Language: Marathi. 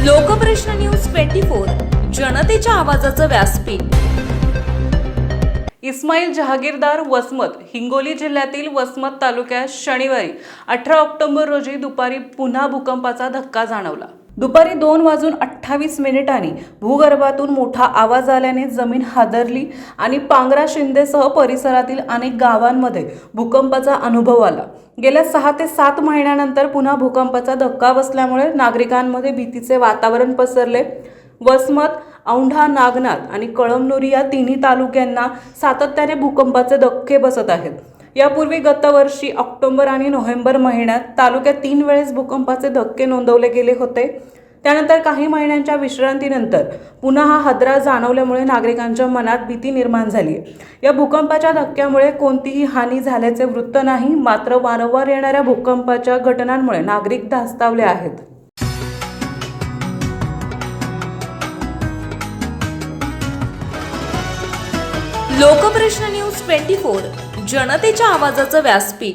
लोकप्रश्न न्यूज 24 जनतेच्या आवाजाचं व्यासपीठ। इस्माईल जहागीरदार वसमत हिंगोली जिल्ह्यातील वसमत तालुक्यात शनिवारी 18 ऑक्टोबर रोजी दुपारी पुन्हा भूकंपाचा धक्का जाणवला। दुपारी 2:28 भूगर्भातून मोठा आवाज आल्याने जमीन हादरली आणि पांगरा शिंदेसह परिसरातील अनेक गावांमध्ये भूकंपाचा अनुभव आला। गेल्या 6 ते 7 महिन्यानंतर पुन्हा भूकंपाचा धक्का बसल्यामुळे नागरिकांमध्ये भीतीचे वातावरण पसरले। वसमत, औंढा, नागनाथ आणि कळमनुरी या तिन्ही तालुक्यांना सातत्याने भूकंपाचे धक्के बसत आहेत। यापूर्वी गत वर्षी ऑक्टोबर आणि नोव्हेंबर महिन्यात तालुक्यात 3 वेळेस भूकंपाचे धक्के नोंदवले गेले होते। त्यानंतर काही महिन्यांच्या विश्रांतीनंतर पुन्हा हा हादरा जाणवल्यामुळे नागरिकांच्या मनात भीती निर्माण झाली आहे। या भूकंपाच्या धक्क्यामुळे कोणतीही हानी झाल्याचे वृत्त नाही, मात्र वारंवार येणाऱ्या भूकंपाच्या घटनांमुळे नागरिक धास्तावले आहेत। लोकप्रश्न न्यूज 24 जनतेच्या आवाजाचं व्यासपीठ।